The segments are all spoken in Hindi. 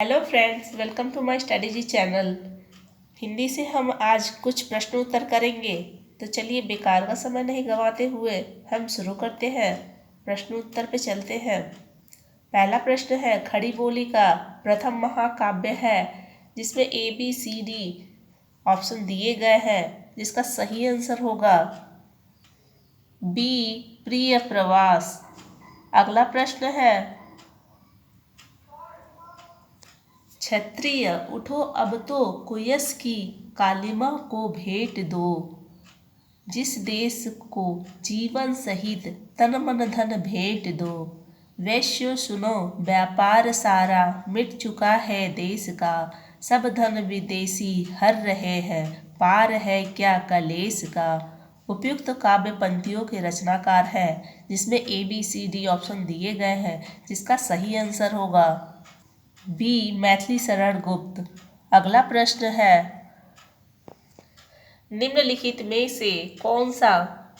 Hello friends, welcome to my study G channel. Hindi से हम आज कुछ प्रश्न उत्तर करेंगे। तो चलिए बेकार का समय नहीं गंवाते हुए हम शुरू करते हैं। प्रश्न उत्तर पे चलते हैं। पहला प्रश्न है, खड़ी बोली का प्रथम महाकाव्य है जिसमें A B C D option दिए गए हैं, जिसका सही आंसर होगा बी प्रिय प्रवास। अगला प्रश्न है, क्षत्रिय उठो अब तो कुयस की कालिमा को भेंट दो, जिस देश को जीवन सहित तन मन धन भेंट दो। वैश्यो सुनो व्यापार सारा मिट चुका है देश का, सब धन विदेशी हर रहे हैं पार है क्या कलेश का। उपयुक्त काव्य पंक्तियों के रचनाकार है, जिसमें A B C D option दिए गए हैं, जिसका सही आंसर होगा बी मैथिली शरण गुप्त। अगला प्रश्न है, निम्नलिखित में से कौन सा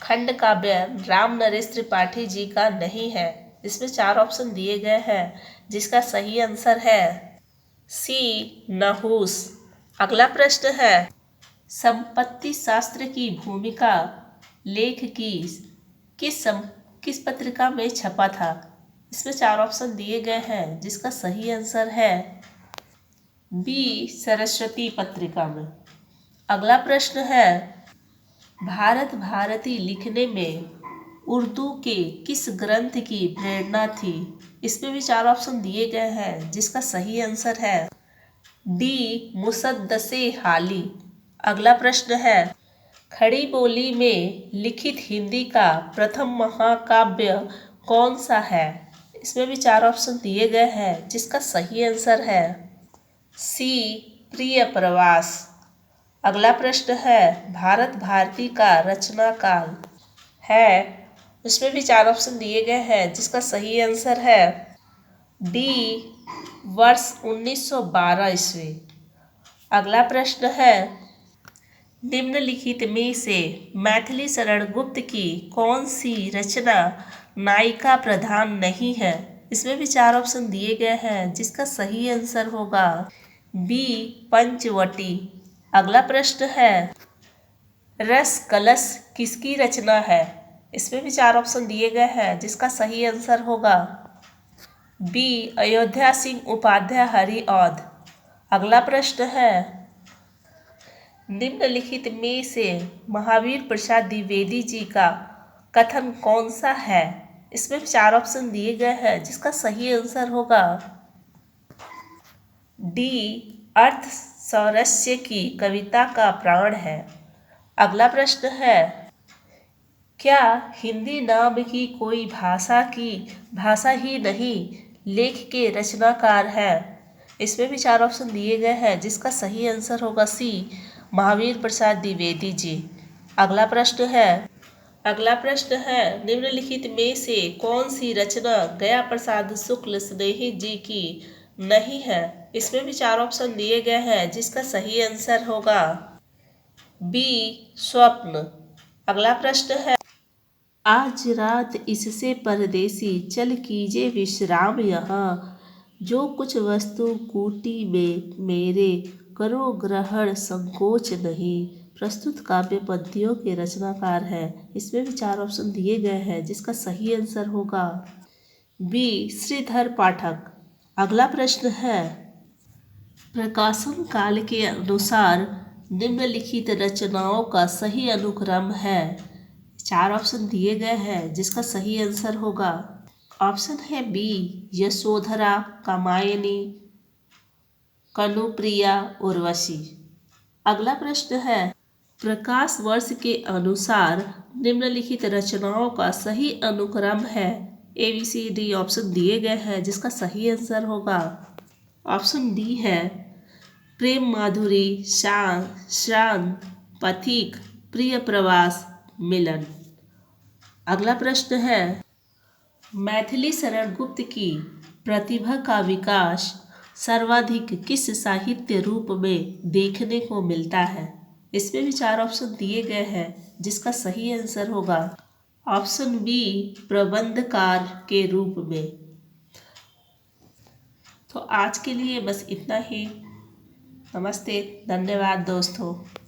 खंड काव्य राम नरेश त्रिपाठी जी का नहीं है। इसमें 4 ऑप्शन दिए गए हैं, जिसका सही आंसर है सी नहुस। अगला प्रश्न है, संपत्ति शास्त्र की भूमिका लेख की किस पत्रिका में छपा था। इसमें 4 ऑप्शन दिए गए हैं, जिसका सही आंसर है बी सरस्वती पत्रिका में। अगला प्रश्न है, भारत भारती लिखने में उर्दू के किस ग्रंथ की प्रेरणा थी। इसमें भी 4 ऑप्शन दिए गए हैं, जिसका सही आंसर है डी मुसद्दसे हाली। अगला प्रश्न है, खड़ी बोली में लिखित हिंदी का प्रथम महाकाव्य कौन सा है। इसमें भी 4 ऑप्शन दिए गए हैं, जिसका सही आंसर है सी प्रिय प्रवास। अगला प्रश्न है, भारत भारती का रचनाकाल है। उसमें भी 4 ऑप्शन दिए गए हैं, जिसका सही आंसर है डी वर्ष 1912 ईस्वी। अगला प्रश्न है, निम्नलिखित में से मैथिली शरण गुप्त की कौन सी रचना नायिका प्रधान नहीं है। इसमें भी 4 ऑप्शन दिए गए हैं, जिसका सही आंसर होगा बी पंचवटी। अगला प्रश्न है, रस कलश किसकी रचना है। इसमें भी 4 ऑप्शन दिए गए हैं, जिसका सही आंसर होगा बी अयोध्या सिंह उपाध्याय हरिऔध। अगला प्रश्न है, निम्नलिखित में से महावीर प्रसाद द्विवेदी जी का कथन कौन सा है। इसमें 4 ऑप्शन दिए गए हैं, जिसका सही आंसर होगा डी अर्थ सौरस्य की कविता का प्राण है। अगला प्रश्न है, क्या हिंदी नाम की कोई भाषा ही नहीं लेख के रचनाकार है। इसमें भी 4 ऑप्शन दिए गए हैं, जिसका सही आंसर होगा सी महावीर प्रसाद द्विवेदी जी। अगला प्रश्न है, निम्नलिखित में से कौन सी रचना गया प्रसाद शुक्ल स्नेही जी की नहीं है। इसमें भी 4 ऑप्शन दिए गए हैं, जिसका सही आंसर होगा बी स्वप्न। अगला प्रश्न है, आज रात इससे परदेसी चल कीजे विश्राम यहाँ, जो कुछ वस्तु कूटी में मेरे करो ग्रहण संकोच नहीं। प्रस्तुत काव्य पद्यों के रचनाकार है। इसमें भी 4 ऑप्शन दिए गए हैं, जिसका सही आंसर होगा बी श्रीधर पाठक। अगला प्रश्न है, प्रकाशन काल के अनुसार निम्नलिखित रचनाओं का सही अनुक्रम है। 4 ऑप्शन दिए गए हैं, जिसका सही आंसर होगा ऑप्शन है बी यशोधरा कामायनी कनुप्रिया उर्वशी। अगला प्रश्न है, प्रकाश वर्ष के अनुसार निम्नलिखित रचनाओं का सही अनुक्रम है। A B C D option दिए गए हैं, जिसका सही आंसर होगा ऑप्शन डी है प्रेम माधुरी शांत पथिक प्रिय प्रवास मिलन। अगला प्रश्न है, मैथिली शरण गुप्त की प्रतिभा का विकास सर्वाधिक किस साहित्य रूप में देखने को मिलता है। इसमें भी 4 ऑप्शन दिए गए हैं, जिसका सही आंसर होगा ऑप्शन बी प्रबंधकार के रूप में। तो आज के लिए बस इतना ही। नमस्ते, धन्यवाद दोस्तों।